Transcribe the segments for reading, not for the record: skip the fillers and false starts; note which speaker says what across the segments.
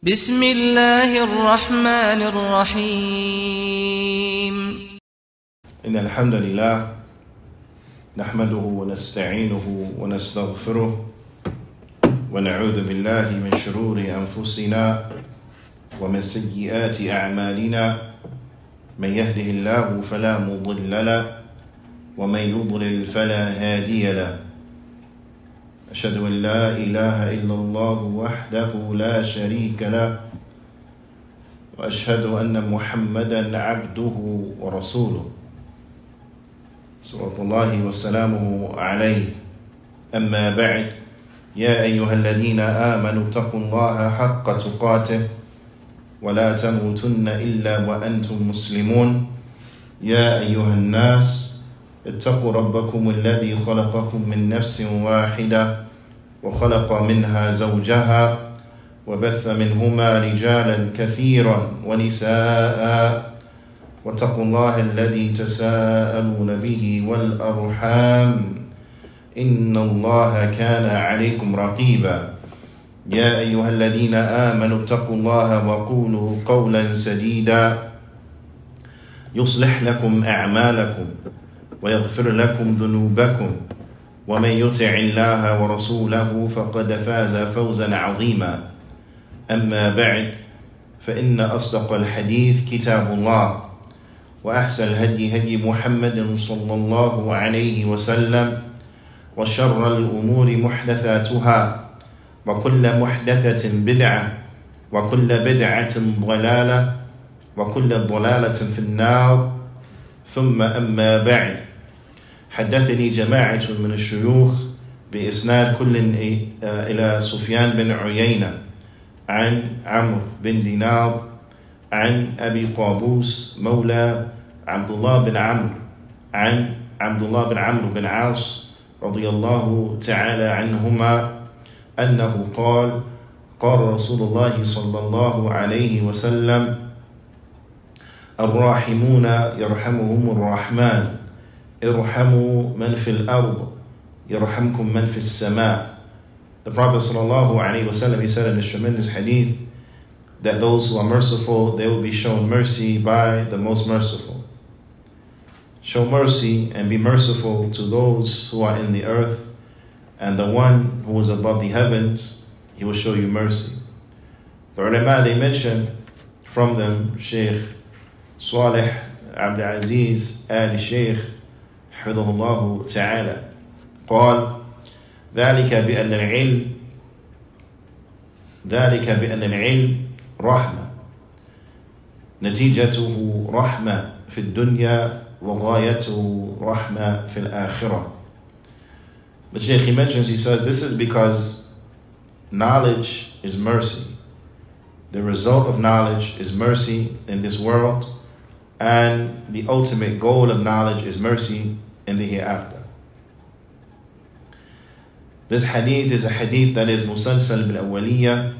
Speaker 1: بسم الله الرحمن الرحيم
Speaker 2: إن الحمد لله نحمده ونستعينه ونستغفره ونعوذ بالله من شرور أنفسنا ومن سيئات أعمالنا من يهده الله فلا مضل له ومن يضلل فلا هادي له أشهد أن لا إله إلا الله وحده لا شريك له وأشهد أن محمدا عبده ورسوله صلوات الله وسلامه عليه أما بعد يا أيها الذين آمنوا اتقوا الله حق تقاته ولا تموتن إلا وأنتم مسلمون يا أيها الناس اتقوا ربكم الذي خلقكم من نفس واحدة وخلق منها زوجها وبث منهما رجالا كثيرا ونساء واتقوا الله الذي تساءلون به والأرحام إن الله كان عليكم رقيبا يا أيها الذين آمنوا اتقوا الله وقولوا قولا سديدا يصلح لكم أعمالكم ويغفر لكم ذنوبكم ومن يطع الله ورسوله فقد فاز فوزا عظيما أما بعد فإن أصدق الحديث كتاب الله وأحسن الهدي هدي محمد صلى الله عليه وسلم وشر الأمور محدثاتها وكل محدثة بدعة وكل بدعة ضلالة وكل ضلالة في النار ثم أما بعد حدثني جماعة من الشيوخ بإسناد كل إلى سفيان بن عيينة عن عمرو بن دينار عن أبي قابوس مولى عبد الله بن عمرو عن عبد الله بن عمرو بن عاص رضي الله تعالى عنهما أنه قال قال رسول الله صلى الله عليه وسلم الراحمون يرحمهم الرحمن ارحموا من في الأرض يرحمكم من في السماء. The Prophet sallallahu alaihi wasallam, he said in this tremendous hadith that those who are merciful, they will be shown mercy by the most merciful. Show mercy and be merciful to those who are in the earth, and the one who is above the heavens, he will show you mercy. The ulama, they mention from them Sheikh Salih Abdis al-Sheikh حفظه الله تعالى قال ذلك بأن العلم رحمة نتيجته رحمة في الدنيا وغايته رحمة في الآخرة. But Sheikh, he mentions, he says, this is because knowledge is mercy. The result of knowledge is mercy in this world, and the ultimate goal of knowledge is mercy in the hereafter. This hadith is a hadith that is musalsal bil awwaliyya,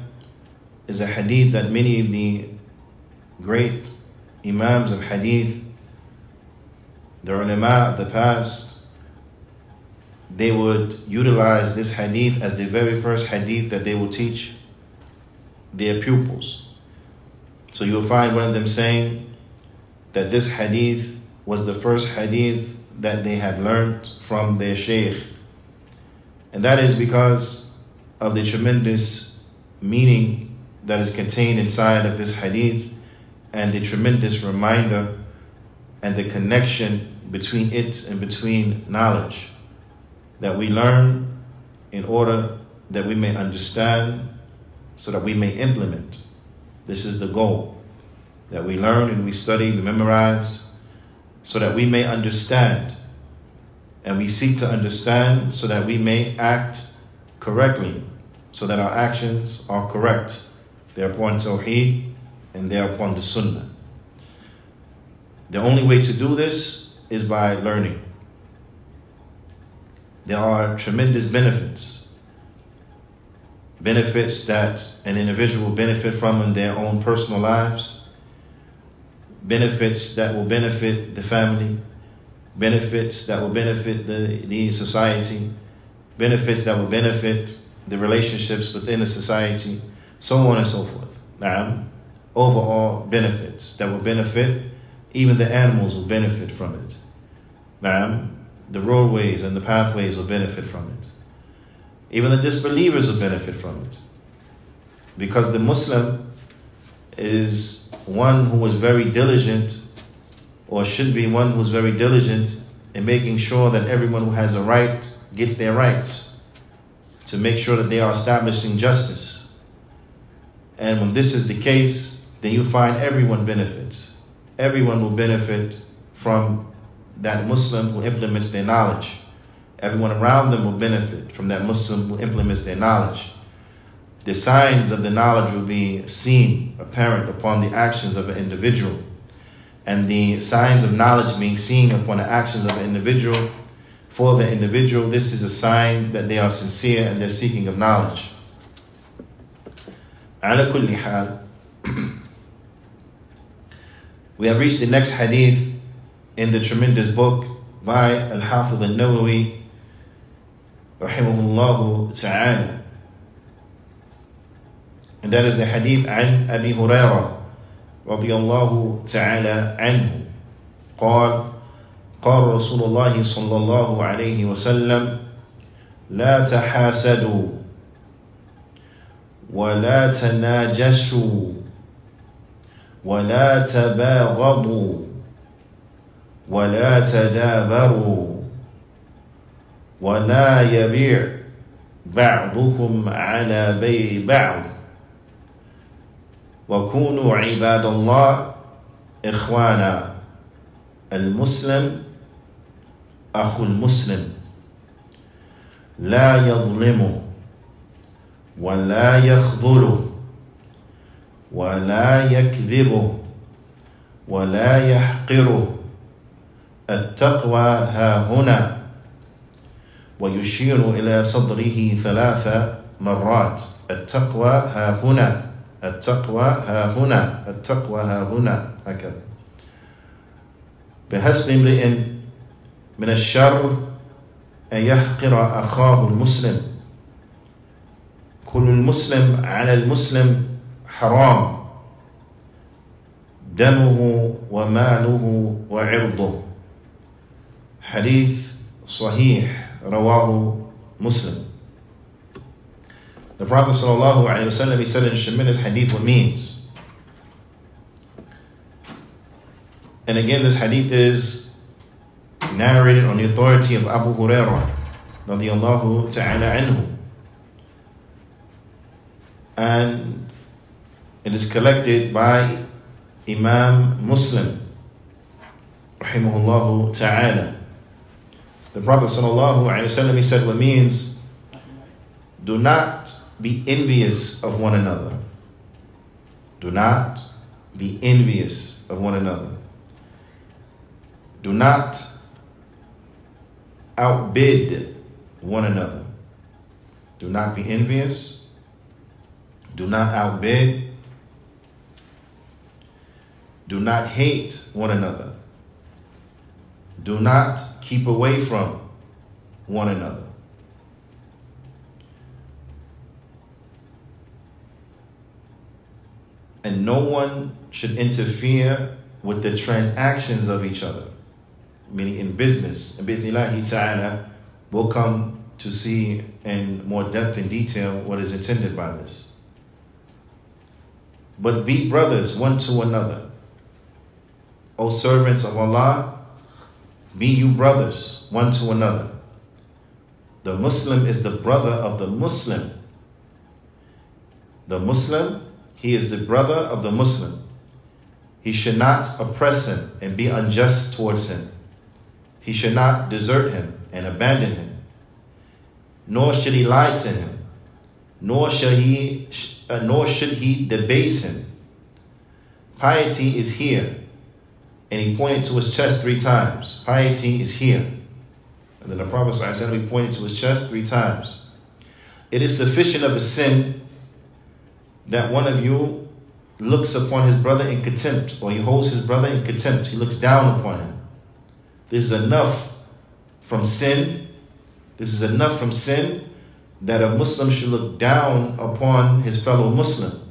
Speaker 2: is a hadith that many of the great imams of hadith, the ulama of the past, they would utilize this hadith as the very first hadith that they will teach their pupils. So you'll find one of them saying that this hadith was the first hadith that they had learned from their sheikh. And that is because of the tremendous meaning that is contained inside of this hadith and the tremendous reminder and the connection between it and between knowledge that we learn in order that we may understand so that we may implement. This is the goal, that we learn and we study, we memorize, so that we may understand, and we seek to understand so that we may act correctly, so that our actions are correct. They're upon Tawheed and they're upon the Sunnah. The only way to do this is by learning. There are tremendous benefits that an individual will benefit from in their own personal lives, benefits that will benefit the family, benefits that will benefit the society, benefits that will benefit the relationships within the society, so on and so forth. overall benefits that will benefit, even the animals will benefit from it. The roadways and the pathways will benefit from it. Even the disbelievers will benefit from it. Because the Muslim is one who is very diligent, or should be one who is very diligent in making sure that everyone who has a right gets their rights, to make sure that they are establishing justice. And when this is the case, then you find everyone benefits. Everyone will benefit from that Muslim who implements their knowledge. Everyone around them will benefit from that Muslim who implements their knowledge. The signs of the knowledge will be seen, apparent upon the actions of an individual. And the signs of knowledge being seen upon the actions of an individual, for the individual, this is a sign that they are sincere and they're seeking of knowledge. Ala kulli hal, we have reached the next hadith in the tremendous book by Al-Hafidh al-Nawawi, rahimahullah ta'ala. And that is the hadith an Abi Hurairah رضي الله تعالى عنه قال قال رسول الله صلى الله عليه وسلم لا تحاسدوا ولا تناجشوا ولا تباغضوا ولا تدابروا ولا يبيع بعضكم على بيع بعض وكونوا عباد الله إخوانا المسلم أخو المسلم لا يظلمه ولا يخذله ولا يكذبه ولا يحقره التقوى ها هنا ويشير إلى صدره 3 مرات التقوى ها هنا التقوى ها هنا التقوى ها هنا هكذا بحسب امرئ من الشر أن يحقر أخاه المسلم كل المسلم على المسلم حرام دمه وماله وعرضه حديث صحيح رواه مسلم. The Prophet ﷺ, he said in a tremendous hadith what means. And again, this hadith is narrated on the authority of Abu Hurairah radiyallahu ta'ala anhu. And it is collected by Imam Muslim rahimahullahu ta'ala. The Prophet ﷺ, he said what means: do not be envious of one another. Do not be envious of one another. Do not outbid one another. Do not be envious. Do not outbid. Do not hate one another. Do not keep away from one another. And no one should interfere with the transactions of each other, meaning in business. And bi'idhnillahi ta'ala, we'll come to see in more depth and detail what is intended by this. But be brothers one to another. O servants of Allah, be you brothers one to another. The Muslim is the brother of the Muslim. The Muslim, he is the brother of the Muslim. He should not oppress him and be unjust towards him. He should not desert him and abandon him. Nor should he lie to him. Nor should he debase him. Piety is here. And he pointed to his chest 3 times. Piety is here. And then the Prophet ﷺ, he pointed to his chest 3 times. It is sufficient of a sin that one of you looks upon his brother in contempt, or he holds his brother in contempt. He looks down upon him. This is enough from sin. This is enough from sin that a Muslim should look down upon his fellow Muslim.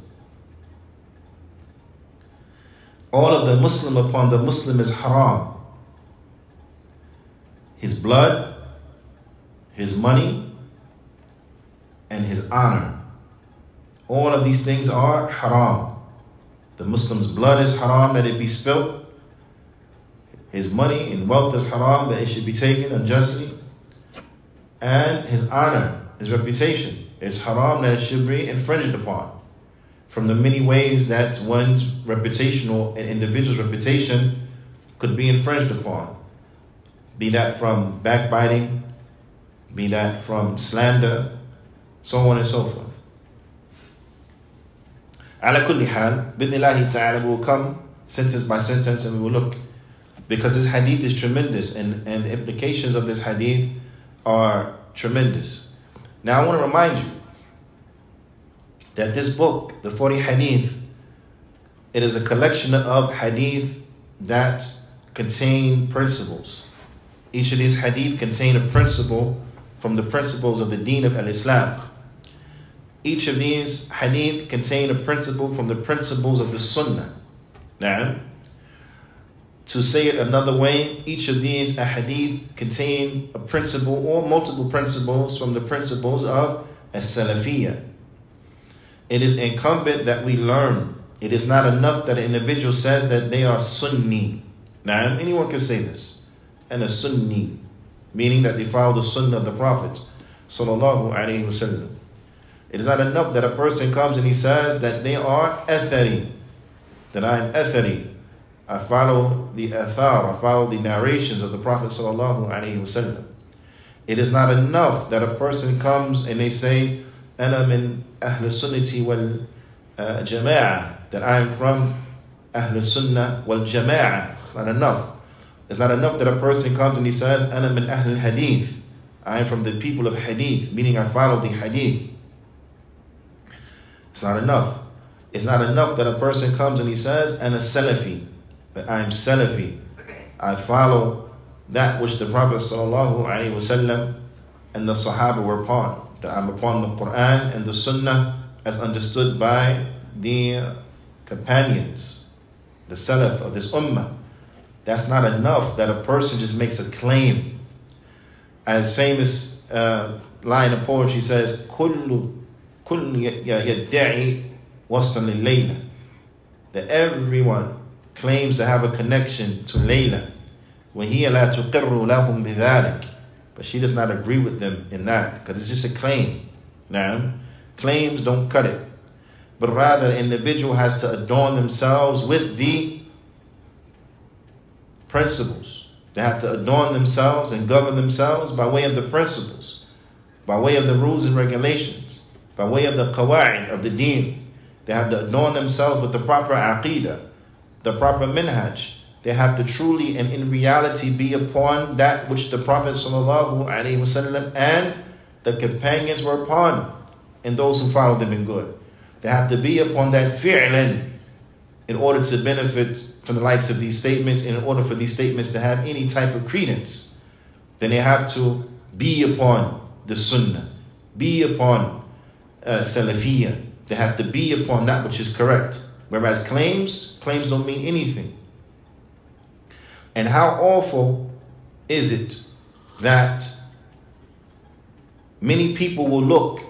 Speaker 2: All of the Muslim upon the Muslim is haram. His blood, his money, and his honor. All of these things are haram. The Muslim's blood is haram, that it be spilt. His money and wealth is haram, that it should be taken unjustly. And his honor, his reputation, is haram, that it should be infringed upon. From the many ways that one's reputational and individual's reputation could be infringed upon. Be that from backbiting, be that from slander, so on and so forth. Ala kulli hal, bidnillahi ta'ala, we will come sentence by sentence and we will look. Because this hadith is tremendous and the implications of this hadith are tremendous. Now I want to remind you that this book, the 40 hadith, it is a collection of hadith that contain principles. Each of these hadith contain a principle from the principles of the deen of al-Islam. Each of these hadith contain a principle from the principles of the sunnah. Now, to say it another way, each of these hadith contain a principle or multiple principles from the principles of as-Salafiyya. It is incumbent that we learn. It is not enough that an individual says that they are Sunni. Now, anyone can say this. And a Sunni, meaning that they follow the Sunnah of the Prophet sallallahu alaihi wasallam. It is not enough that a person comes and he says that they are athari, that I am athari. I follow the athar, I follow the narrations of the Prophet sallallahu alaihi wasallam. It is not enough that a person comes and they say, Ana min Ahl Sunnati wal Jama'ah, that I am from Ahl Sunnah wal Jama'ah. It's not enough. It's not enough that a person comes and he says, Ana min Ahl Hadith, I am from the people of Hadith, meaning I follow the Hadith. It's not enough. It's not enough that a person comes and he says, Ana Salafy, that I am Salafy. I follow that which the Prophet sallallahu alaihi wasallam and the Sahaba were upon. That I'm upon the Qur'an and the Sunnah as understood by the companions, the Salaf of this Ummah. That's not enough that a person just makes a claim. As famous line of poetry says, كل يدعي وصل الليلة, that everyone claims to have a connection to Layla. وهي لا تقر لهم بذلك, but she does not agree with them in that, because it's just a claim. Now, claims don't cut it. But rather, the individual has to adorn themselves with the principles. They have to adorn themselves and govern themselves by way of the principles, by way of the rules and regulations, by way of the qawa'id of the deen. They have to adorn themselves with the proper aqidah, the proper minhaj. They have to truly and in reality be upon that which the Prophet ﷺ and the companions were upon, and those who followed them in good. They have to be upon that fi'lan in order to benefit from the likes of these statements, and in order for these statements to have any type of credence. Then they have to be upon the sunnah, be upon salafiyya. They have to be upon that which is correct. Whereas claims don't mean anything. And how awful is it that many people will look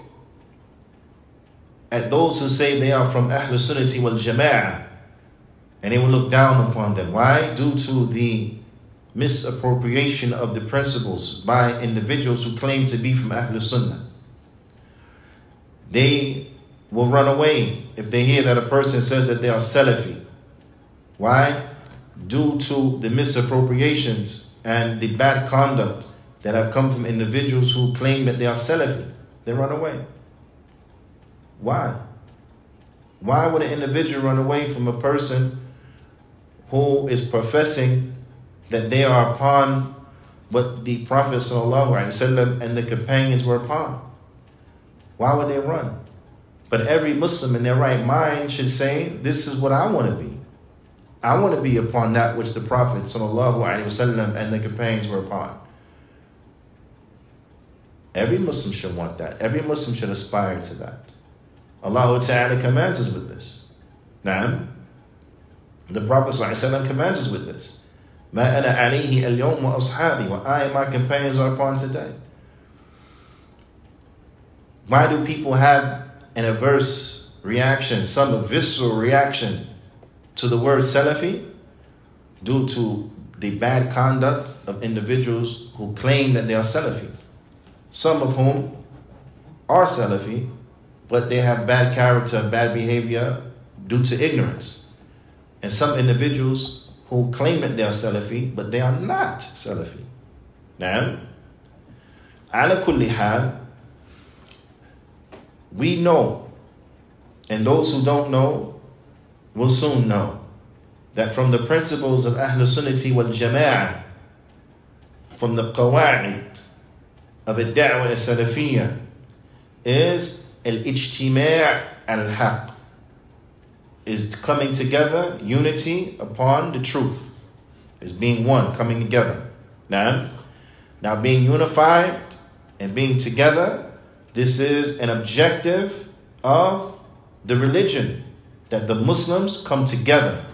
Speaker 2: at those who say they are from Ahl Sunnati wal Jama'ah, and they will look down upon them. Why? Due to the misappropriation of the principles by individuals who claim to be from Ahl Sunnah. They will run away if they hear that a person says that they are Salafy. Why? Due to the misappropriations and the bad conduct that have come from individuals who claim that they are Salafi. They run away. Why? Why would an individual run away from a person who is professing that they are upon what the Prophet ﷺ and the companions were upon? Why would they run? But every Muslim in their right mind should say, this is what I want to be. I want to be upon that which the Prophet ﷺ and the companions were upon. Every Muslim should want that. Every Muslim should aspire to that. Allah Ta'ala commands us with this. Now, The Prophet ﷺ commands us with this. مَا أَنَا عَلَيْهِ الْيَوْمُ وَأَصْحَابِي. What I and my companions are upon today. Why do people have an adverse reaction, some visceral reaction to the word Salafi? Due to the bad conduct of individuals who claim that they are Salafi. Some of whom are Salafi, but they have bad character, bad behavior due to ignorance. And some individuals who claim that they are Salafi, but they are not Salafi. Now, ala kulli hal, we know, and those who don't know will soon know, that from the principles of Ahlul Sunnati wal Jama'ah, from the qawa'id of al-da'wah al-salafiyya, is al-ijtima' al-haq, is coming together, unity upon the truth, is being one, coming together. Now being unified and being together, this is an objective of the religion, that the Muslims come together,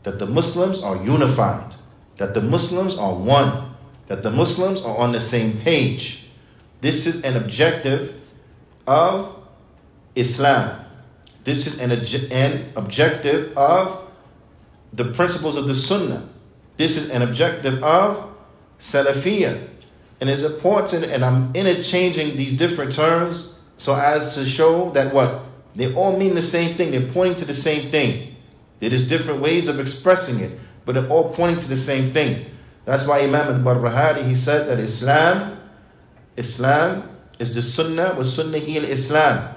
Speaker 2: that the Muslims are unified, that the Muslims are one, that the Muslims are on the same page. This is an objective of Islam. This is an objective of the principles of the Sunnah. This is an objective of Salafiyya. And it's important, and I'm interchanging these different terms so as to show that what? They all mean the same thing. They're pointing to the same thing. There is different ways of expressing it, but they're all pointing to the same thing. That's why Imam al-Barbahari, he said that Islam is the Sunnah wa Sunnah hi al-Islam.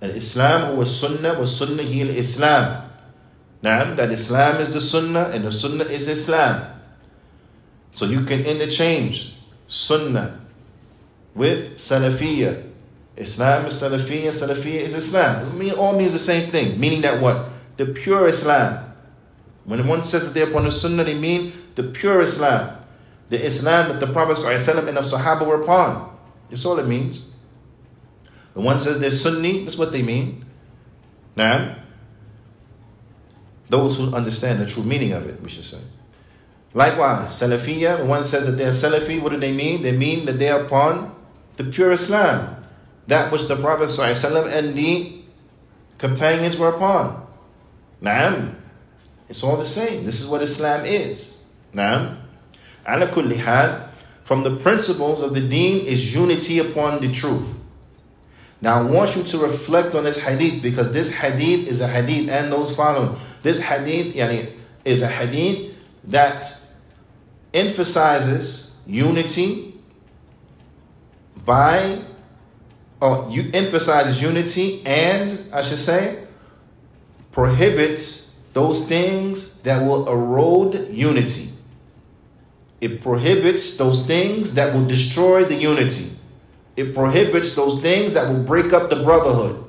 Speaker 2: And Islam huwa Sunnah wa Sunnah hi al-Islam. Now, that Islam is the Sunnah and the Sunnah is Islam. So you can interchange Sunnah with Salafiyya. Islam is Salafiyya, Salafiyya is Islam. It all means the same thing, meaning that what? The pure Islam. When one says that they're upon the Sunnah, they mean the pure Islam. The Islam that the Prophet ﷺ and the Sahaba were upon. That's all it means. When one says they're Sunni, that's what they mean. Now, those who understand the true meaning of it, we should say. Likewise, Salafiyya, when one says that they're Salafi, what do they mean? They mean that they're upon the pure Islam. That which the Prophet ﷺ and the companions were upon. Naam. It's all the same. This is what Islam is. Naam. Ala kulli hal, from the principles of the deen is unity upon the truth. Now I want you to reflect on this hadith, because this hadith is a hadith, and those following. This hadith is a hadith that emphasizes unity emphasizes unity, and I should say prohibits those things that will erode unity. It prohibits those things that will destroy the unity. It prohibits those things that will break up the brotherhood.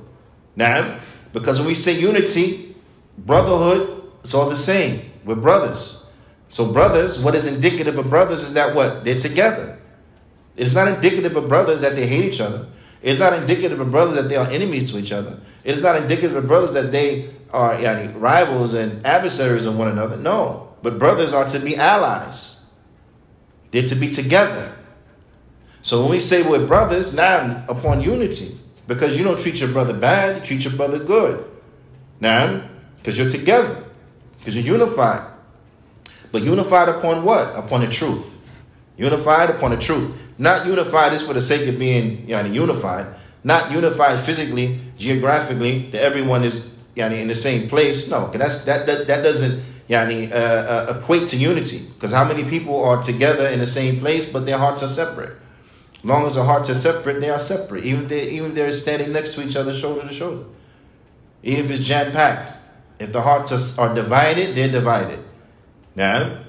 Speaker 2: Now, because when we say unity, brotherhood, it's all the same. We're brothers. So brothers, what is indicative of brothers is that what? They're together. It's not indicative of brothers that they hate each other. It's not indicative of brothers that they are enemies to each other. It's not indicative of brothers that they are rivals and adversaries of one another. No. But brothers are to be allies. They're to be together. So when we say we're brothers, now upon unity, because you don't treat your brother bad, you treat your brother good. Now, because you're together, because you're unified. But unified upon what? Upon the truth. Unified upon the truth. Not unified just for the sake of being unified. Not unified physically, geographically, that everyone is in the same place. No, that doesn't equate to unity. Because how many people are together in the same place, but their hearts are separate? As long as their hearts are separate, they are separate. Even if they're standing next to each other, shoulder to shoulder. Even if it's jam-packed. If the hearts are divided, they're divided. Now,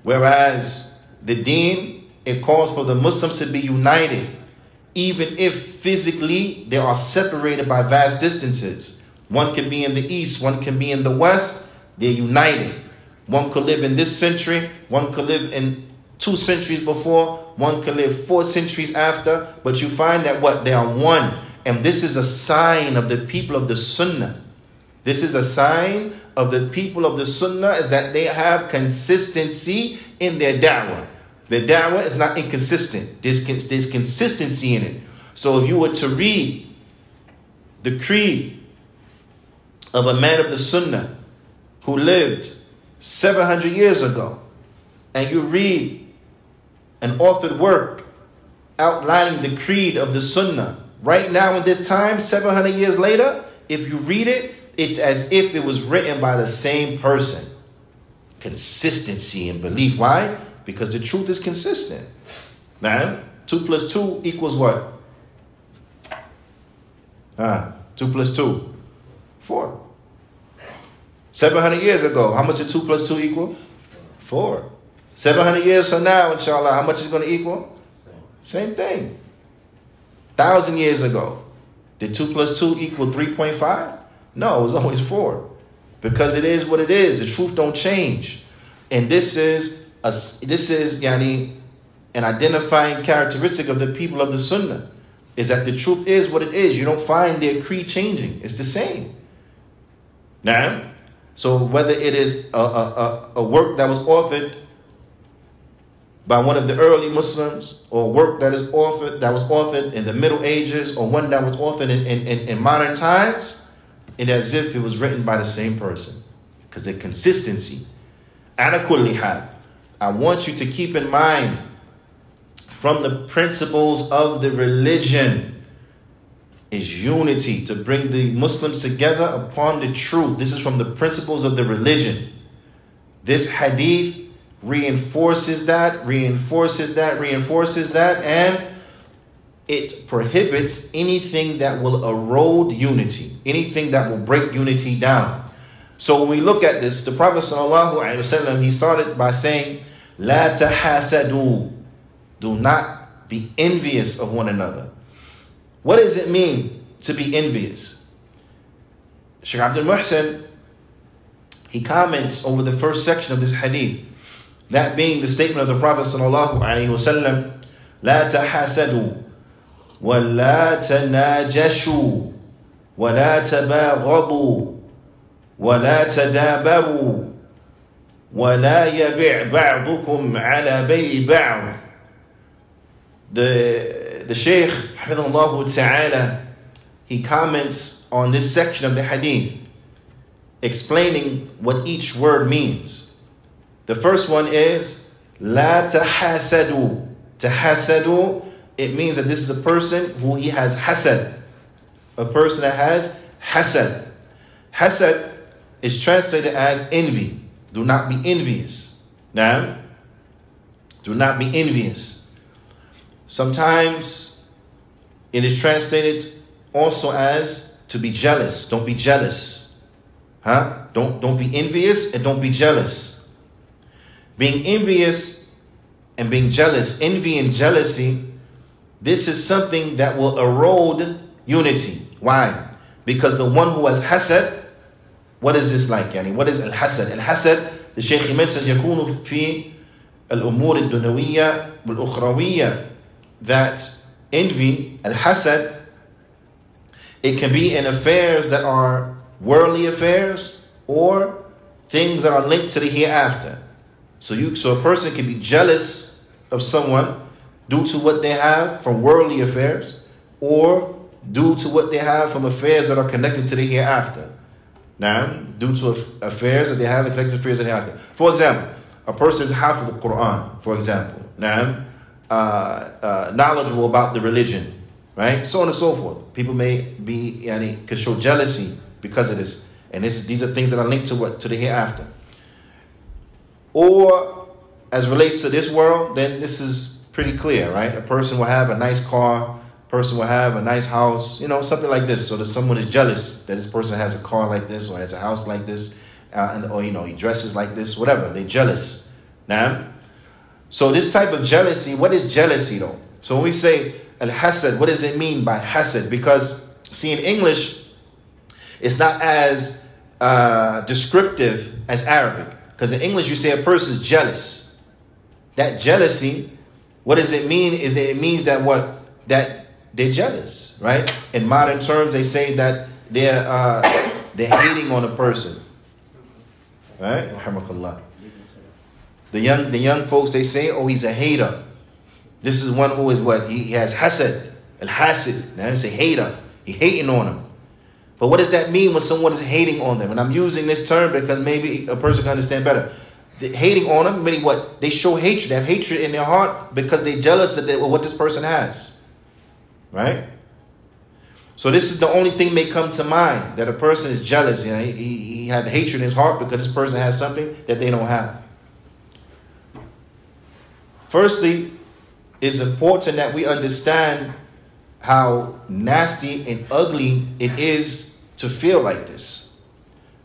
Speaker 2: whereas the deen, it calls for the Muslims to be united, even if physically they are separated by vast distances. One can be in the east, one can be in the west, they're united. One could live in this century, one could live in 2 centuries before, one could live 4 centuries after, but you find that what? They are one. And this is a sign of the people of the Sunnah. This is a sign of the people of the Sunnah, is that they have consistency in their da'wah. Their da'wah is not inconsistent. There's consistency in it. So if you were to read the creed of a man of the Sunnah who lived 700 years ago, and you read an authored work outlining the creed of the Sunnah right now in this time, 700 years later, if you read it, it's as if it was written by the same person. Consistency in belief. Why? Because the truth is consistent. Now, 2 plus 2 equals what? 2 plus 2, 4. 700 years ago, how much did 2 plus 2 equal? 4. 700 years from now, inshallah, how much is going to equal? Same thing. 1,000 years ago, did 2 plus 2 equal 3.5? No, it was always 4. Because it is what it is. The truth don't change. And this is Juyaanee, an identifying characteristic of the people of the Sunnah, is that the truth is what it is. You don't find their creed changing. It's the same. Now, so whether it is a work that was authored by one of the early Muslims, or a work that was authored in the Middle Ages, or one that was authored in modern times, it's as if it was written by the same person. Because the consistency. Ala kulli hal, I want you to keep in mind, from the principles of the religion is unity, to bring the Muslims together upon the truth. This is from the principles of the religion. This hadith reinforces that, and it prohibits anything that will erode unity, anything that will break unity down. So when we look at this, the Prophet ﷺ, he started by saying, La tahasadu, do not be envious of one another. What does it mean to be envious? Shaykh Abdul Muhsin, he comments over the first section of this hadith, that being the statement of the Prophet ﷺ, La tahasadu, wa la tanajashu, wa la tabaghadu, wa la tadabaru, wa la yabi' ba'dukum ala bay'i ba'd. The Shaykh, Hafidhahullah Ta'ala, he comments on this section of the hadith, explaining what each word means. The first one is, La tahasadu. Tahasadu, it means that this is a person who he has hasad. A person that has hasad. Hasad is translated as envy. Do not be envious. Now, do not be envious. Sometimes it is translated also as to be jealous. Don't be jealous. Don't be envious and don't be jealous. Being envious and being jealous, envy and jealousy, this is something that will erode unity. Why? Because the one who has hasad, what is this like? Yani, what is al-hasad? Al-hasad, the Shaykh mentions, يكون في الأمور الدنيوية والأخروية. That envy, al-hasad, it can be in affairs that are worldly affairs or things that are linked to the hereafter. So a person can be jealous of someone due to what they have from worldly affairs, or due to what they have from affairs that are connected to the hereafter. Now, due to affairs that they have and connected to affairs that they have. For example, a person is half of the Qur'an, for example. Now, knowledgeable about the religion, right? So on and so forth. People may be, could show jealousy because of this. And these are things that are linked to what? To the hereafter. Or, as relates to this world, then this is pretty clear, right? A person will have a nice car, a person will have a nice house, something like this. So that someone is jealous that this person has a car like this or has a house like this, or he dresses like this, whatever. They're jealous. Now, so this type of jealousy, what is jealousy though? So when we say al-hasad, what does it mean by hasad? Because, see, in English, it's not as descriptive as Arabic. Because in English, you say a person is jealous. That jealousy, what does it mean? Is that it means that that they're jealous, right? In modern terms, they say that they're they're hating on a person. Right? Alhamdulillah. The young folks, they say, oh, he's a hater. This is one who is what? He has hasad. Al-hasid. Now, it's a hater. He hating on him. But what does that mean when someone is hating on them? And I'm using this term because maybe a person can understand better. Hating on them, meaning what? They show hatred. They have hatred in their heart because they're jealous of what this person has. Right? So this is the only thing may come to mind, that a person is jealous. You know, he had hatred in his heart because this person has something that they don't have. Firstly, it's important that we understand how nasty and ugly it is to feel like this.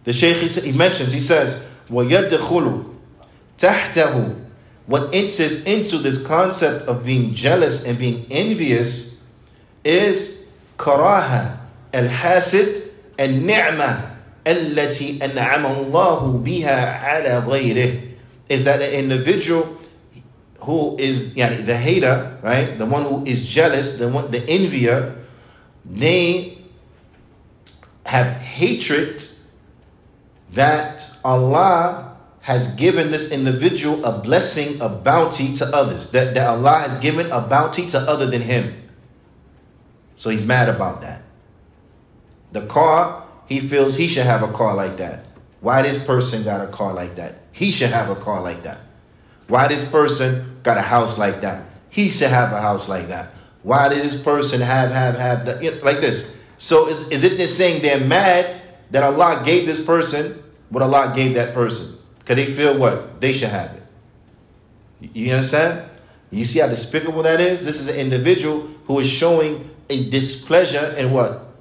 Speaker 2: The Shaykh, he mentions, he says, وَيَدْخُلُ تَحْتَهُ. What enters into this concept of being jealous and being envious is karaha al-hasid al-ni'mah allati an'ama Allahu biha ala ghayrih. Is that an individual who is the hater, right? The one who is jealous, the envier, they have hatred that Allah has given this individual a blessing, a bounty to others. That Allah has given a bounty to other than him. So he's mad about that. The car, he feels he should have a car like that. Why this person got a car like that? He should have a car like that. Why this person got a house like that? He should have a house like that. Why did this person have that? You know, like this. So is it this saying they're mad that Allah gave this person what Allah gave that person? Because they feel what? They should have it. You understand? You see how despicable that is? This is an individual who is showing a displeasure in what?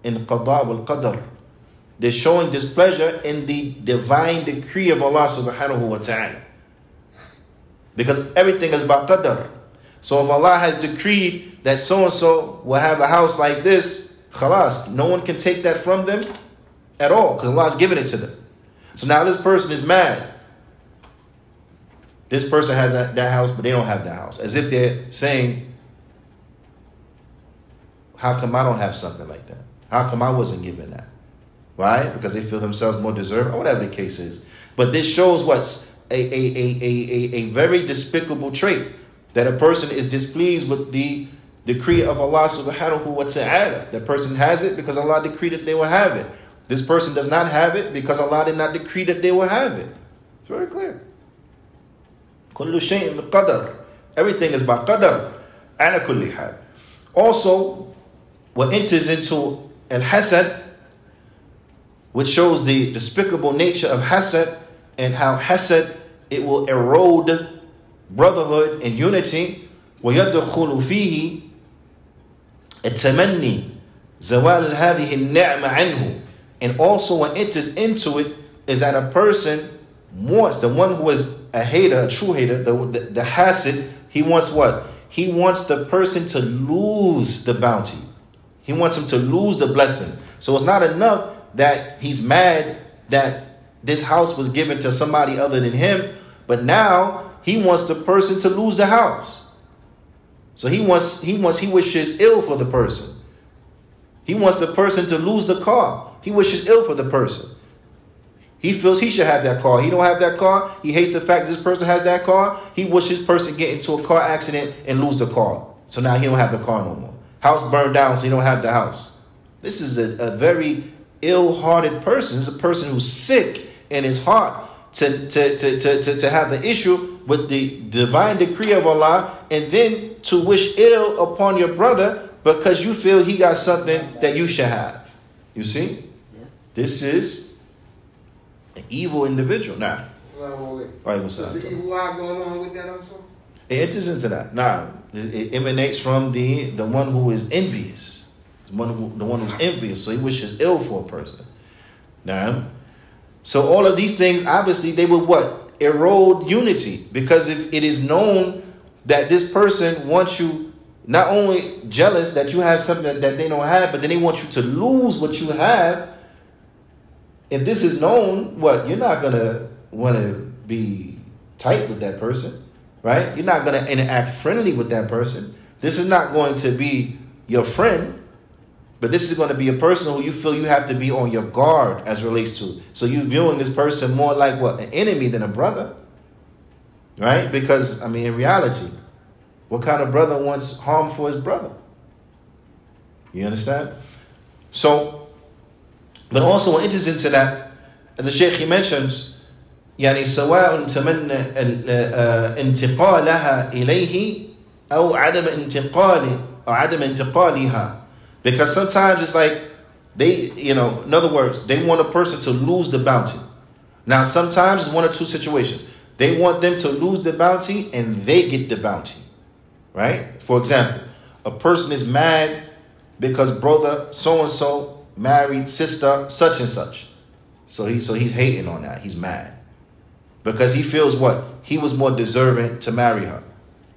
Speaker 2: In qada wal qadar. They're showing displeasure in the divine decree of Allah subhanahu wa ta'ala. Because everything is about qadar. So if Allah has decreed that so-and-so will have a house like this, khalas, no one can take that from them at all, because Allah has given it to them. So now this person is mad. This person has that house, but they don't have that house. As if they're saying, how come I don't have something like that? How come I wasn't given that? Right? Because they feel themselves more deserving, or whatever the case is. But this shows what's a very despicable trait, that a person is displeased with the decree of Allah subhanahu wa ta'ala. That person has it because Allah decreed that they will have it. This person does not have it because Allah did not decree that they will have it. It's very clear. Kullu shay'in biqadar. Everything is by qadar. Ala kulli hal. Also, what enters into al-hasad, which shows the despicable nature of hasad, and how hasad, it will erode brotherhood and unity. وَيَدْخُلُ فِيهِ التَّمَنِّي زَوَالَ هَذِهِ النِّعْمَ عَنْهُ. And also what enters into it is that a person wants, the one who is a hater, a true hater, the hasid, he wants what? He wants the person to lose the bounty. He wants him to lose the blessing. So it's not enough that he's mad that this house was given to somebody other than him, but now he wants the person to lose the house. So he wishes ill for the person. He wants the person to lose the car. He wishes ill for the person. He feels he should have that car. He don't have that car. He hates the fact that this person has that car. He wishes this person get into a car accident and lose the car. So now he don't have the car no more. House burned down, so he don't have the house. This is a very ill-hearted person. It's a person who's sick in his heart to have the issue with the divine decree of Allah, and then to wish ill upon your brother because you feel he got something that you should have. You see? This is an evil individual. Now,
Speaker 3: is the evil eye going on with that also?
Speaker 2: it enters into that. Now, it emanates from the one who is envious. The one who's envious, so he wishes ill for a person. Now, so all of these things, obviously, they would what? Erode unity. Because if it is known that this person wants you not only jealous that you have something that they don't have, but then they want you to lose what you have. If this is known, what? You're not going to want to be tight with that person, right? You're not going to interact friendly with that person. This is not going to be your friend. But this is going to be a person who you feel you have to be on your guard as relates to. So you're viewing this person more like what? An enemy than a brother. Right? Because, I mean, in reality, what kind of brother wants harm for his brother? You understand? So, but also we're interested into that, as the Shaykh he mentions, يعني سواء تمنى انتقالها إليه أو عدم انتقالها. Because sometimes it's like they, in other words, they want a person to lose the bounty. Now sometimes it's one or two situations. They want them to lose the bounty and they get the bounty. Right? For example, a person is mad because brother so-and-so married sister such and such. So he's hating on that. He's mad. Because he feels what? He was more deserving to marry her.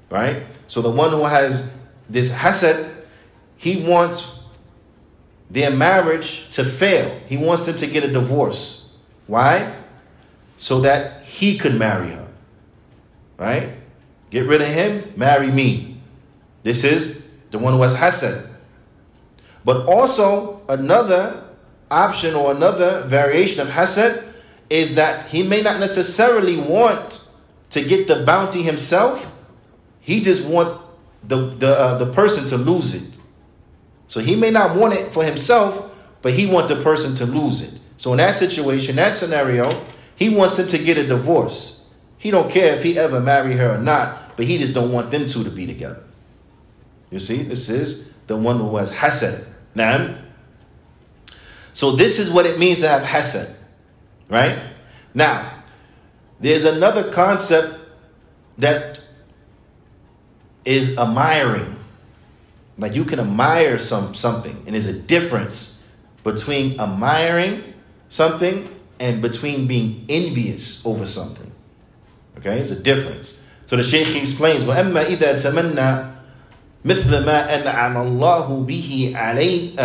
Speaker 2: Right? So the one who has this hasad, he wants their marriage to fail. He wants them to get a divorce. Why? So that he could marry her. Right? Get rid of him, marry me. This is the one who has hasad. But also another option or another variation of hasad is that he may not necessarily want to get the bounty himself. He just want the person to lose it. So he may not want it for himself, but he want the person to lose it. So in that situation, that scenario, he wants them to get a divorce. He don't care if he ever marry her or not, but he just don't want them two to be together. You see, this is the one who has hasad. Naam. So this is what it means to have hasad. Right? Now, there's another concept that is admiring. Like you can admire something, and there's a difference between admiring something and between being envious over something. Okay, it's a difference. So the Shaykh explains, وَأَمَّا إِذَا تَمَنَّى مثل ما أنعم الله به عليه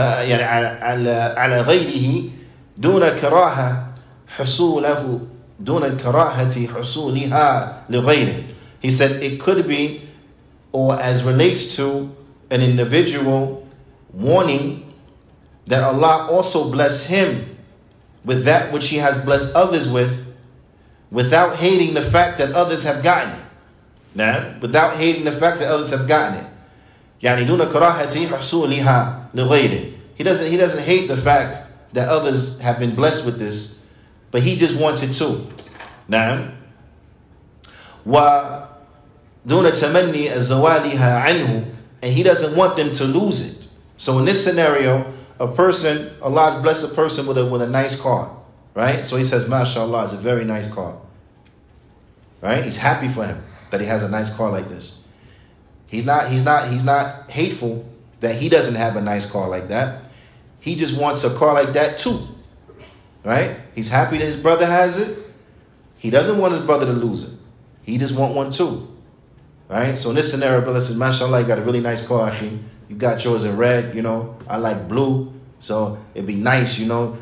Speaker 2: على غيره دون كراهة حصوله دون الكراهة حصولها لغيره. He said it could be, or as relates to an individual wanting that Allah also bless him with that which he has blessed others with, without hating the fact that others have gotten it. Now, without hating the fact that others have gotten it. يعني دون كراهة حصولها لغيره. He doesn't hate the fact that others have been blessed with this, but he just wants it too. نعم. ودون تمني زوالها عنه, and he doesn't want them to lose it. So in this scenario, a person, Allah has blessed a person with a nice car, right? So he says, MashaAllah, it's a very nice car, right? He's happy for him that he has a nice car like this. He's not hateful that he doesn't have a nice car like that. He just wants a car like that too, right? He's happy that his brother has it. He doesn't want his brother to lose it. He just want one too, right? So in this scenario, brother says, MashaAllah, you got a really nice car, Akhi. You got yours in red, I like blue. So it'd be nice,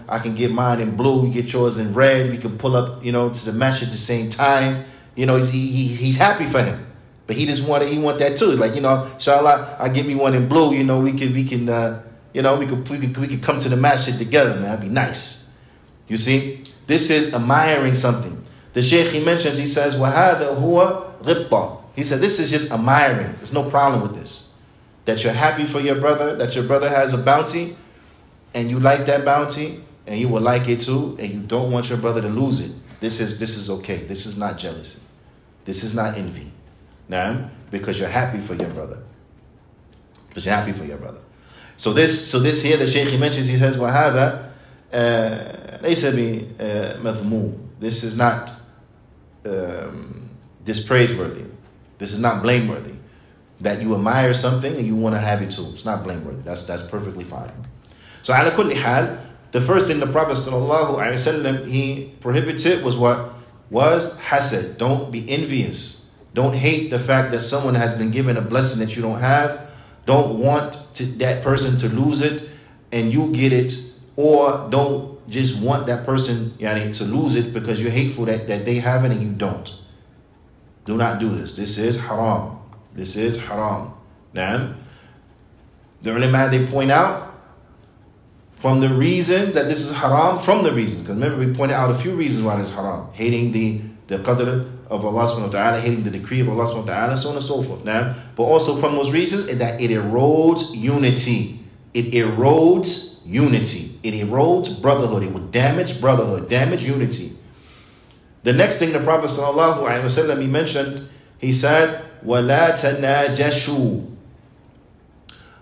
Speaker 2: I can get mine in blue, you get yours in red. We can pull up, to the masjid at the same time. He's happy for him. But he just want that too. Like, inshallah, I get me one in blue, we can come to the masjid together, man. That'd be nice. You see? This is admiring something. The Shaykh, he mentions, he says, وَهَذَا هُوَ غِبْطَةٌ. He said, this is just admiring. There's no problem with this. That you're happy for your brother, that your brother has a bounty, and you like that bounty, and you will like it too, and you don't want your brother to lose it. This is okay. This is not jealousy. This is not envy. Now, because you're happy for your brother. Because you're happy for your brother. So this here, the Shaykh, he mentions, he says, وَهَذَا لَيْسَ بِمَذْمُومٍ. This is not dispraiseworthy. This is not blameworthy. That you admire something and you want to have it too. It's not blameworthy. That's perfectly fine. So ala kulli hal, the first thing the Prophet ﷺ, he prohibited was what? Was hasad. Don't be envious. Don't hate the fact that someone has been given a blessing that you don't have. Don't want that person to lose it and you get it. Or don't just want that person to lose it because you're hateful that they have it and you don't. Do not do this. This is haram. This is haram. Now, the ulama, they point out from the reasons that this is haram, from the reasons, because remember we pointed out a few reasons why it's haram. Hating the qadr of Allah subhanahu wa ta'ala, hating the decree of Allah subhanahu wa ta'ala, so on and so forth. Now, but also from those reasons is that it erodes unity. It erodes unity. It erodes brotherhood. It would damage brotherhood, damage unity. The next thing the Prophet sallallahu alaihi wasallam he mentioned, he said, وَلَا تَنَاجَشُوا.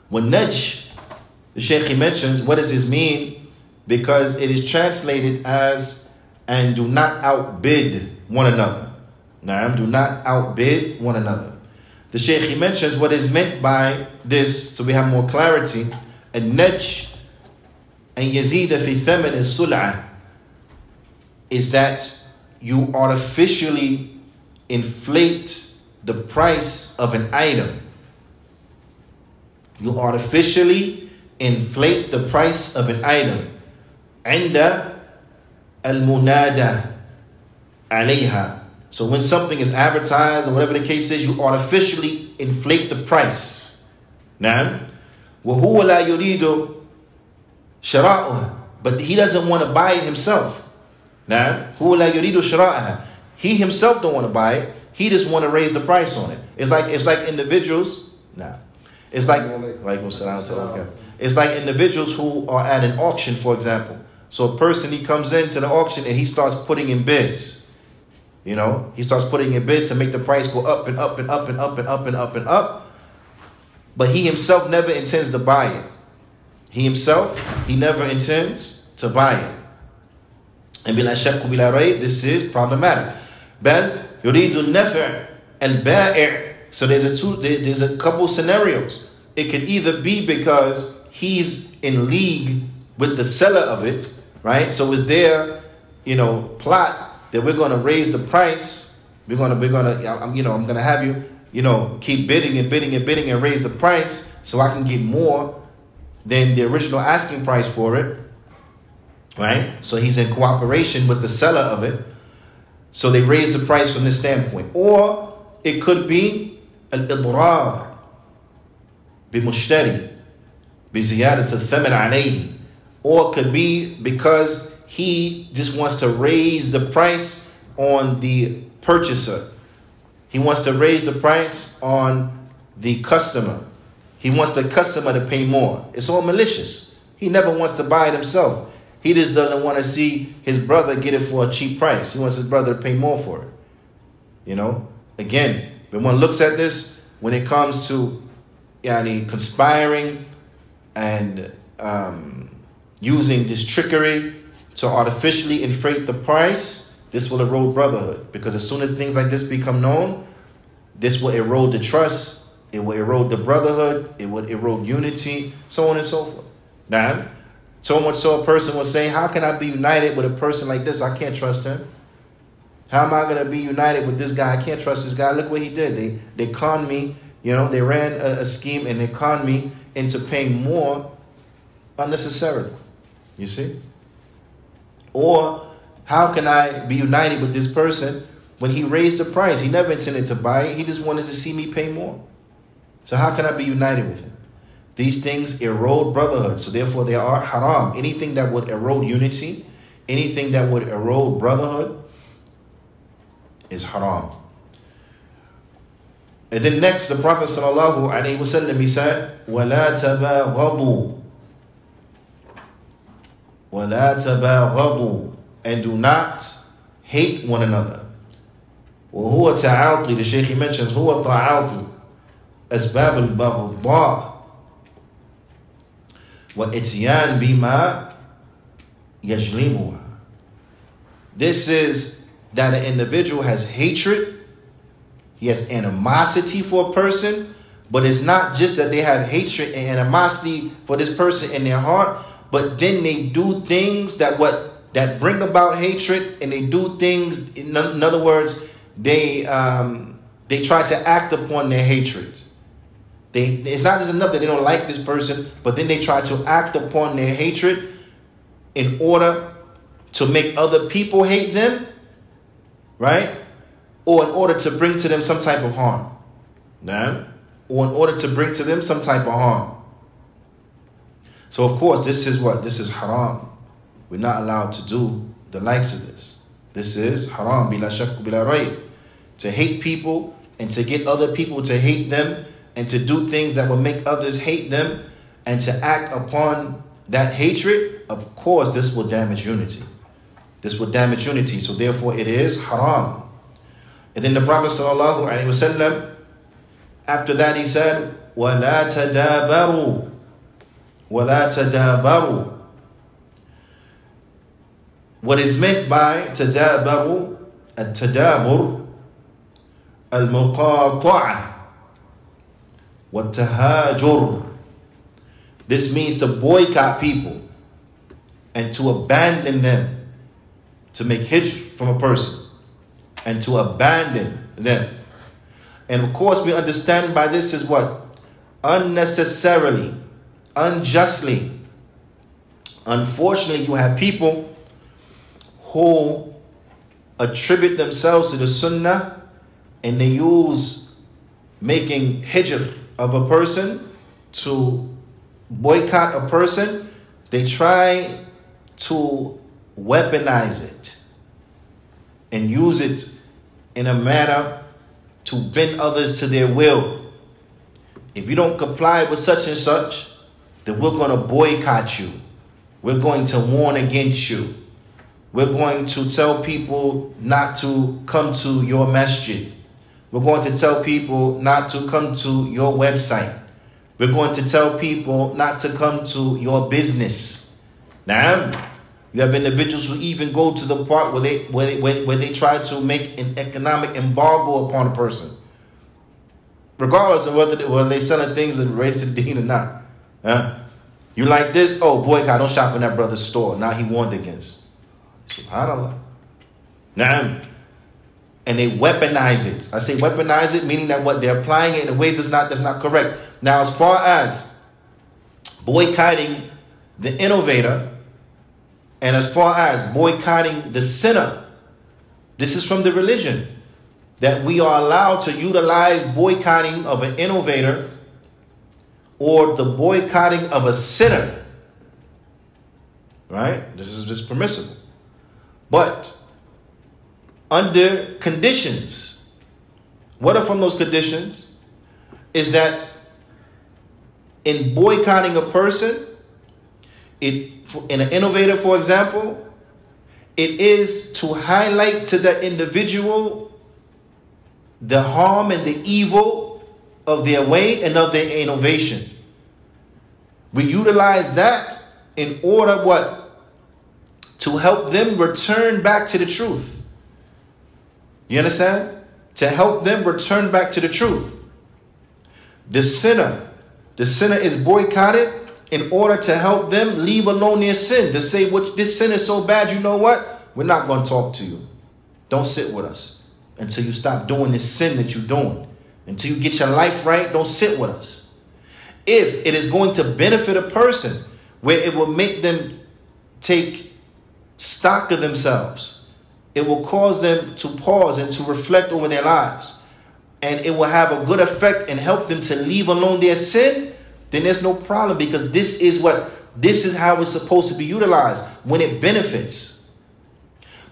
Speaker 2: When Najj, the Shaykh he mentions, what does this mean? Because it is translated as, and do not outbid one another. Now, do not outbid one another. The Shaykh he mentions what is meant by this, so we have more clarity. And Najj and yazida fi thaman as-sul'ah is that you artificially inflate the price of an item. You artificially inflate the price of an item. عند المنادى عليها. So when something is advertised or whatever the case is, you artificially inflate the price. نعم. وهو لا يريد شراءها. But he doesn't want to buy it himself. نعم. هو لا يريد شراءها. He himself don't want to buy it. He just want to raise the price on it. It's like individuals. Nah. It's like it's like individuals who are at an auction, for example. So a person, he comes into the auction and he starts putting in bids. You know, he starts putting in bids to make the price go up and up and up and up and up and up and up. But he himself never intends to buy it. He never intends to buy it. And bila shakku bila rayb, this is problematic. Bal yuridu an-naf' al-ba'i'. So there's a couple scenarios. It could either be because he's in league with the seller of it, right? So is there, plot that we're going to raise the price. I'm going to have you, keep bidding and raise the price so I can get more than the original asking price for it, right? So he's in cooperation with the seller of it. So they raise the price from this standpoint. Or it could be al-idrar bimushtari biziyadat al-thaman alayhi. Or it could be because he just wants to raise the price on the purchaser. He wants to raise the price on the customer. He wants the customer to pay more. It's all malicious. He never wants to buy it himself. He just doesn't want to see his brother get it for a cheap price. He wants his brother to pay more for it. Again, when one looks at this, when it comes to conspiring and using this trickery to artificially inflate the price, this will erode brotherhood. Because as soon as things like this become known, this will erode the trust, it will erode the brotherhood, it will erode unity, so on and so forth. Now, so much so a person will say, how can I be united with a person like this? I can't trust him. How am I going to be united with this guy? I can't trust this guy. Look what he did. They conned me. They ran a scheme and they conned me into paying more unnecessarily. You see? Or how can I be united with this person when he raised the price? He never intended to buy it. He just wanted to see me pay more. So how can I be united with him? These things erode brotherhood. So therefore they are haram. Anything that would erode unity, anything that would erode brotherhood is haram. And then next, the Prophet sallallahu alaihi wasallam, he said, وَلَا تَبَاغَضُوا. وَلَا تَبَاغَضُوا. And do not hate one another. وَهُوَ تَعَاطِي. The Shaykh mentions, هُوَ تَعَاطِي أَسْبَابِ الْبَغْضَاءِ وَإِتْيَانْ بِمَا يَجْلِبُهَا. This is that an individual has hatred, he has animosity for a person, but it's not just that they have hatred and animosity for this person in their heart, but then they do things that bring about hatred, and they do things, in other words, they try to act upon their hatred. It's not just enough that they don't like this person, but then they try to act upon their hatred in order to make other people hate them, right? Or in order to bring to them some type of harm. Or in order to bring to them some type of harm. So of course, this is what? This is haram. We're not allowed to do the likes of this. This is haram, bila shakk, bila rayb. To hate people and to get other people to hate them and to do things that will make others hate them and to act upon that hatred, of course, this will damage unity. This will damage unity. So therefore, it is haram. And then the Prophet sallallahu alaihi wasallam, after that, he said, وَلَا تَدَابَرُوا وَلَا تَدَابَرُوا. What is meant by تَدَابَرُوا, التَّدَابُرُ, الْمُقَاطَعَةِ وَالتَّهَاجُرُ. This means to boycott people and to abandon them, to make hijr from a person and to abandon them. And of course, we understand by this is what? Unnecessarily, unjustly. Unfortunately, you have people who attribute themselves to the sunnah and they use making hijr of a person to boycott a person. They try to weaponize it and use it in a manner to bend others to their will. If you don't comply with such and such, then we're going to boycott you. We're going to warn against you. We're going to tell people not to come to your masjid. We're going to tell people not to come to your website. We're going to tell people not to come to your business. Now, you have individuals who even go to the part where they try to make an economic embargo upon a person, regardless of whether they're selling things that are related to the deen or not. You like this? Oh, boycott! Don't shop in that brother's store. Now he warned against. Subhanallah. Naam. And they weaponize it. I say weaponize it, meaning that what they're applying it in ways that's not correct. Now, as far as boycotting the innovator, and as far as boycotting the sinner, this is from the religion, that we are allowed to utilize boycotting of an innovator or the boycotting of a sinner. Right? This is just permissible. But under conditions. What are from those conditions? Is that in boycotting a person, in an innovator, for example, it is to highlight to the individual the harm and the evil of their way and of their innovation. We utilize that in order what? To help them return back to the truth. You understand? To help them return back to the truth. The sinner is boycotted in order to help them leave alone their sin. To say, what this sin is so bad, you know what? We're not going to talk to you. Don't sit with us until you stop doing this sin that you're doing. Until you get your life right, don't sit with us. If it is going to benefit a person, where it will make them take stock of themselves, it will cause them to pause and to reflect over their lives, and it will have a good effect and help them to leave alone their sin, then there's no problem, because this is how it's supposed to be utilized when it benefits.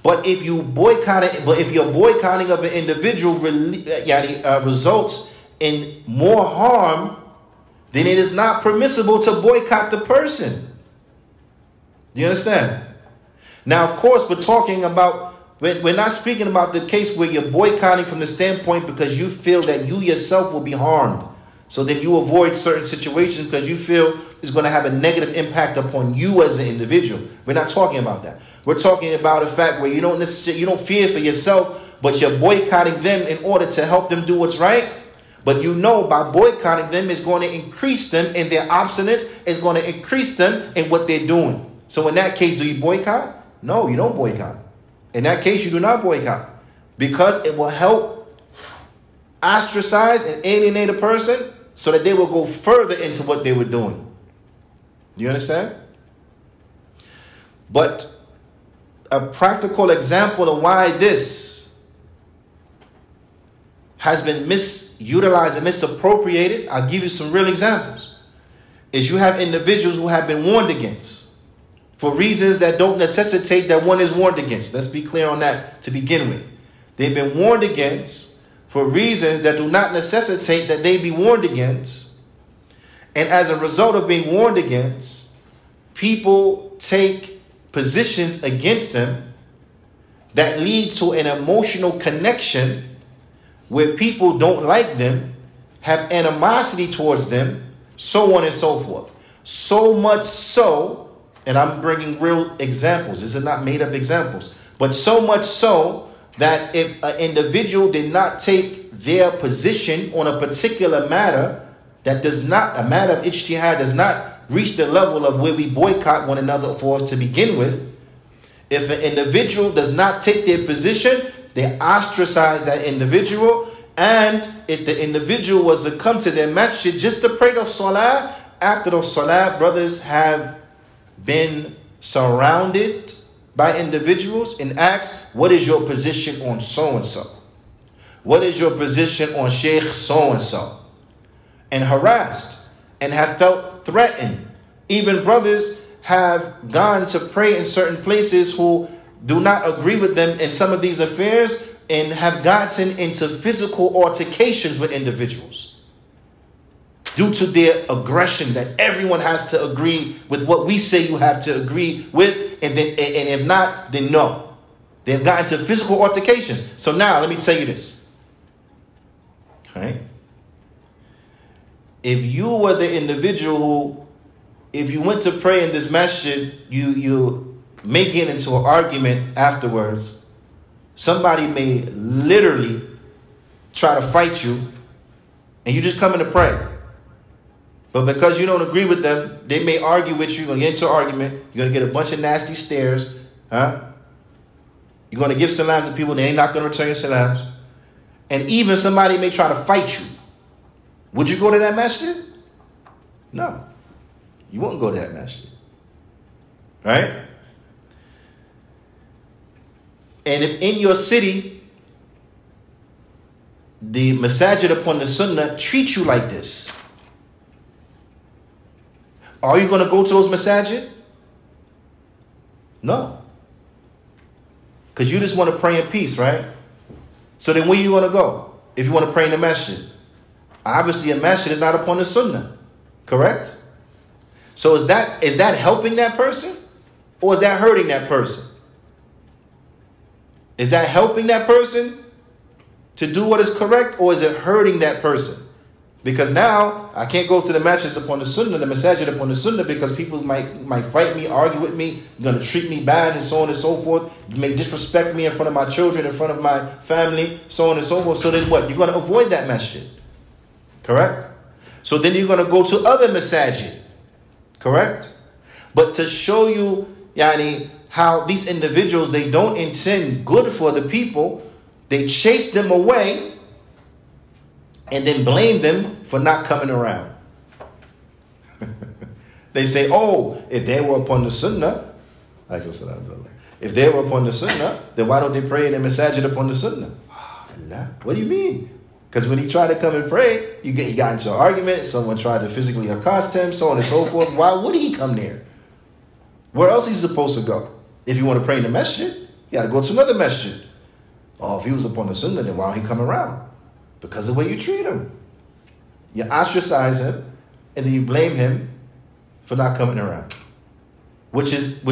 Speaker 2: But if you boycott it, if your boycotting of an individual results in more harm, then it is not permissible to boycott the person. Do you understand? Now, of course, we're talking about, we're not speaking about the case where you're boycotting from the standpoint because you feel that you yourself will be harmed. So then you avoid certain situations because you feel it's going to have a negative impact upon you as an individual. We're not talking about that. We're talking about a fact where you don't fear for yourself, but you're boycotting them in order to help them do what's right. But you know, by boycotting them, it's going to increase them in their obstinance. It's going to increase them in what they're doing. So in that case, do you boycott? No, you don't boycott. In that case, you do not boycott, because it will help ostracize and alienate a person so that they will go further into what they were doing. Do you understand? But a practical example of why this has been misutilized and misappropriated, I'll give you some real examples, is you have individuals who have been warned against for reasons that don't necessitate that one is warned against. Let's be clear on that to begin with. They've been warned against for reasons that do not necessitate that they be warned against. And as a result of being warned against, people take positions against them that lead to an emotional connection where people don't like them, have animosity towards them, so on and so forth. So much so, and I'm bringing real examples. These are not made up examples. But so much so that if an individual did not take their position on a particular matter, that does not, a matter of ijtihad does not reach the level of where we boycott one another for to begin with. If an individual does not take their position, they ostracize that individual. And if the individual was to come to their masjid just to pray the salah, after the salah, brothers have been surrounded by individuals and asked, what is your position on so-and-so? What is your position on Sheikh so-and-so? And harassed and have felt threatened. Even brothers have gone to pray in certain places who do not agree with them in some of these affairs and have gotten into physical altercations with individuals due to their aggression that everyone has to agree with what we say you have to agree with, and if not, then no. They've gotten into physical altercations. So now let me tell you this. Right? If you were the individual who, if you went to pray in this masjid, you may get into an argument afterwards. Somebody may literally try to fight you, and you just come in to pray. But because you don't agree with them, they may argue with you. You're going to get into an argument. You're going to get a bunch of nasty stares. You're going to give salams to people, and they're not going to return your salams. And even somebody may try to fight you. Would you go to that masjid? No. You won't go to that masjid. Right? And if in your city, the masajid upon the sunnah treat you like this, are you going to go to those masajid? No. Because you just want to pray in peace, right? So then where are you going to go if you want to pray in the masjid? Obviously a masjid is not upon the sunnah. Correct? So is that helping that person? Or is that hurting that person? Is that helping that person to do what is correct, or is it hurting that person? Because now I can't go to the masjid upon the sunnah, the masajid upon the sunnah, because people might fight me, argue with me, going to treat me bad, and so on and so forth, may disrespect me in front of my children, in front of my family, so on and so forth. So then what? You're going to avoid that masjid. Correct? So then you're going to go to other masajid. Correct? But to show you, Juyaanee, how these individuals, they don't intend good for the people, they chase them away and then blame them for not coming around. They say, oh, if they were upon the sunnah, if they were upon the sunnah, then why don't they pray in the masajid upon the sunnah? What do you mean? Because when he tried to come and pray, he got into an argument, someone tried to physically accost him, so on and so forth. Why would he come there? Where else is he supposed to go? If you want to pray in the masjid, you got to go to another masjid. Oh, if he was upon the sunnah, then why don't he come around? Because of the way you treat him. You ostracize him, and then you blame him for not coming around. Which is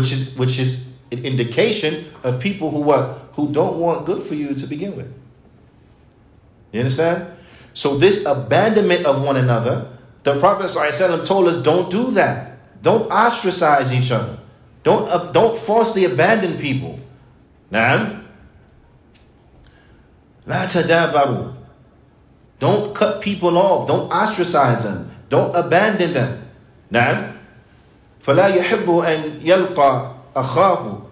Speaker 2: an indication of people who don't want good for you to begin with. You understand? So this abandonment of one another, the Prophet ﷺ told us, don't do that. Don't ostracize each other. Don't falsely abandon people. Na'am. La tadabaru. Don't cut people off. Don't ostracize them. Don't abandon them. Na'am. فَلَا يَحِبُّ أَنْ يَلْقَى أَخَاهُ.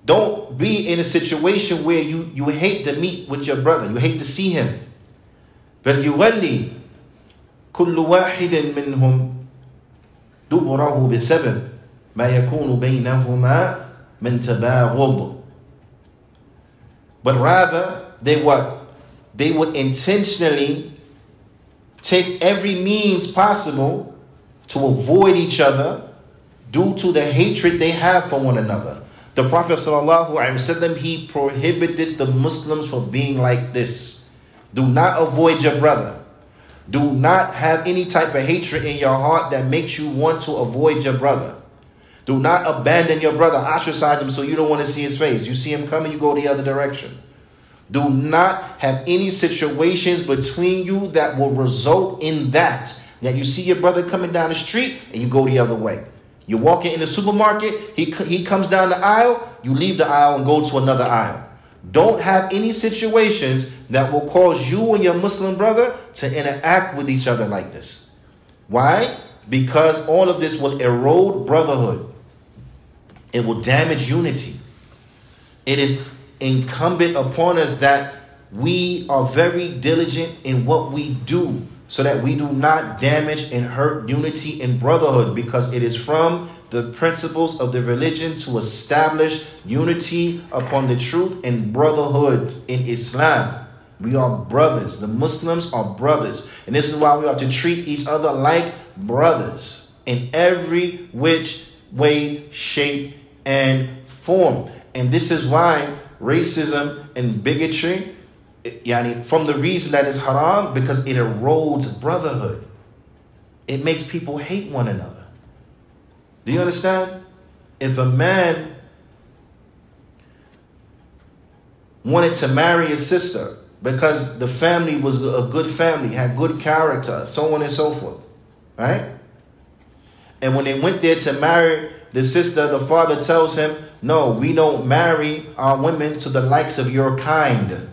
Speaker 2: Don't be in a situation where you hate to meet with your brother. You hate to see him. بَلْ يُوَلِّي كُلُّ وَاحِدٍ مِّنْهُمْ دُبُرَهُ بِسَبَبٍ مَا يَكُونُ بَيْنَهُمَا مِنْ تَبَاغُضٍ. But rather, they would intentionally take every means possible to avoid each other due to the hatred they have for one another. The Prophet ﷺ, he prohibited the Muslims from being like this. Do not avoid your brother. Do not have any type of hatred in your heart that makes you want to avoid your brother. Do not abandon your brother, ostracize him so you don't want to see his face. You see him coming, you go the other direction. Do not have any situations between you that will result in that. That you see your brother coming down the street and you go the other way. You're walking in the supermarket, he comes down the aisle, you leave the aisle and go to another aisle. Don't have any situations that will cause you and your Muslim brother to interact with each other like this. Why? Because all of this will erode brotherhood. It will damage unity. It is incumbent upon us that we are very diligent in what we do so that we do not damage and hurt unity and brotherhood, because it is from the principles of the religion to establish unity upon the truth and brotherhood in Islam. We are brothers. The Muslims are brothers. And this is why we have to treat each other like brothers in every which way, shape, and form. And this is why racism and bigotry, from the reason that it's haram, because it erodes brotherhood. It makes people hate one another. Do you understand? If a man wanted to marry his sister because the family was a good family, had good character, so on and so forth, right? And when they went there to marry the sister, the father tells him, no, we don't marry our women to the likes of your kind,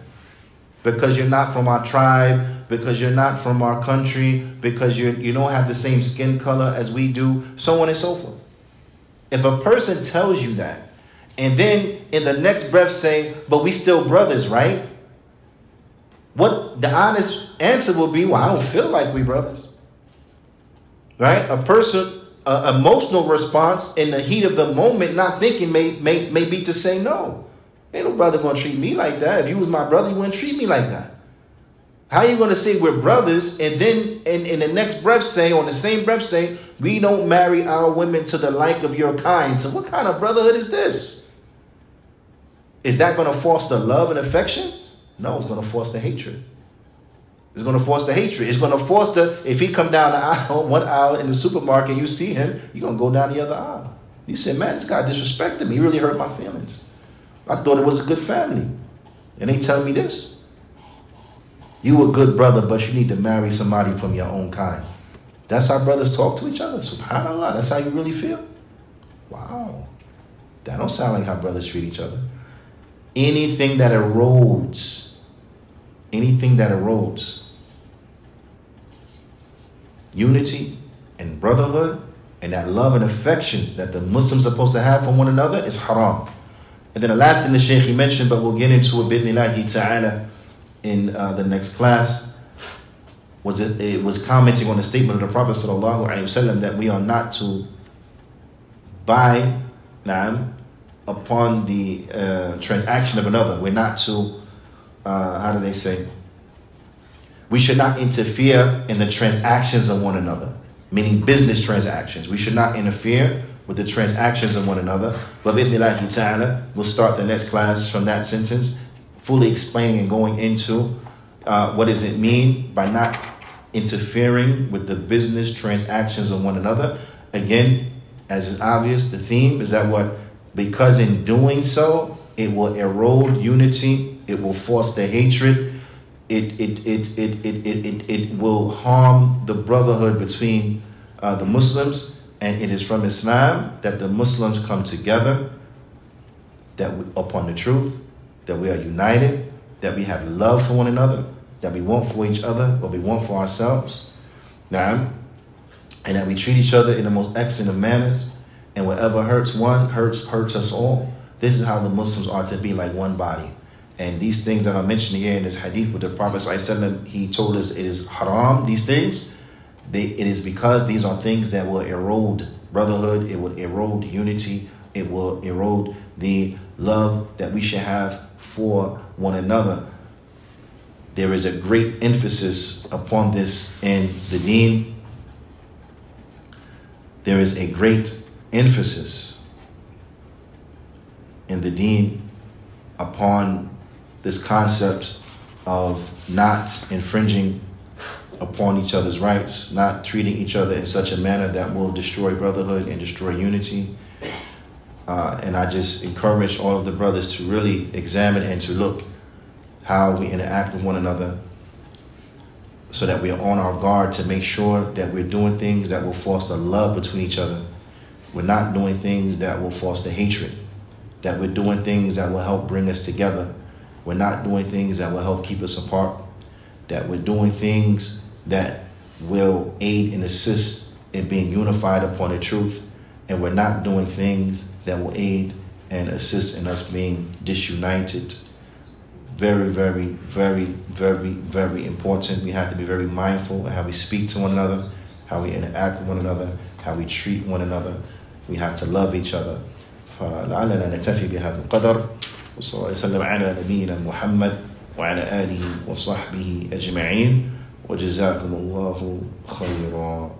Speaker 2: because you're not from our tribe, because you're not from our country, because you don't have the same skin color as we do, so on and so forth. If a person tells you that, and then in the next breath say, but we still brothers, right? What the honest answer will be, well, I don't feel like we brothers. Right? A person, emotional response in the heat of the moment, not thinking, may be to say no. Ain't no brother going to treat me like that. If you was my brother, you wouldn't treat me like that. How are you going to say we're brothers and then in the next breath say, on the same breath say, we don't marry our women to the like of your kind? So what kind of brotherhood is this? Is that going to foster love and affection? No, it's going to foster hatred. It's going to foster hatred. It's going to foster, if he come down the aisle, one aisle in the supermarket, you see him, you're going to go down the other aisle. You say, man, this guy disrespected me. He really hurt my feelings. I thought it was a good family. And they tell me this. You a good brother, but you need to marry somebody from your own kind. That's how brothers talk to each other. SubhanAllah. That's how you really feel? Wow. That don't sound like how brothers treat each other. Anything that erodes unity and brotherhood and that love and affection that the Muslims are supposed to have for one another is haram. And then the last thing the Shaykh he mentioned, but we'll get into it bidnillahi ta'ala in the next class, it was commenting on the statement of the Prophet sallallahu alaihi wasallam that we are not to buy upon the transaction of another. We're not to, how do they say? We should not interfere in the transactions of one another, meaning business transactions. We should not interfere with the transactions of one another. But bidnillahi ta'ala, we'll start the next class from that sentence, fully explaining and going into what does it mean by not interfering with the business transactions of one another. Again, as is obvious, the theme is that because in doing so, it will erode unity, it will foster hatred, it will harm the brotherhood between the Muslims. And it is from Islam that the Muslims come together, upon the truth, that we are united, that we have love for one another, that we want for each other what we want for ourselves, and that we treat each other in the most excellent of manners, and whatever hurts one hurts us all. This is how the Muslims are to be, like one body. And these things that are mentioned here in this hadith with the Prophet ﷺ, he told us it is haram, these things. It is because these are things that will erode brotherhood, it will erode unity, it will erode the love that we should have for one another. There is a great emphasis upon this in the deen. there is a great emphasis in the deen upon this concept of not infringing upon each other's rights, not treating each other in such a manner that will destroy brotherhood and destroy unity. And I just encourage all of the brothers to really examine and to look how we interact with one another, so that we are on our guard to make sure that we're doing things that will foster love between each other. We're not doing things that will foster hatred, that we're doing things that will help bring us together. We're not doing things that will help keep us apart, that we're doing things that will aid and assist in being unified upon the truth, and we're not doing things that will aid and assist in us being disunited. Very, very, very, very, very important. We have to be very mindful of how we speak to one another, how we interact with one another, how we treat one another. We have to love each other. فلعلنا نكتفي بهذا القدر. وصلى الله وسلم على نبينا محمد وعلى آله وصحبه أجمعين. وجزاكم الله خيرا.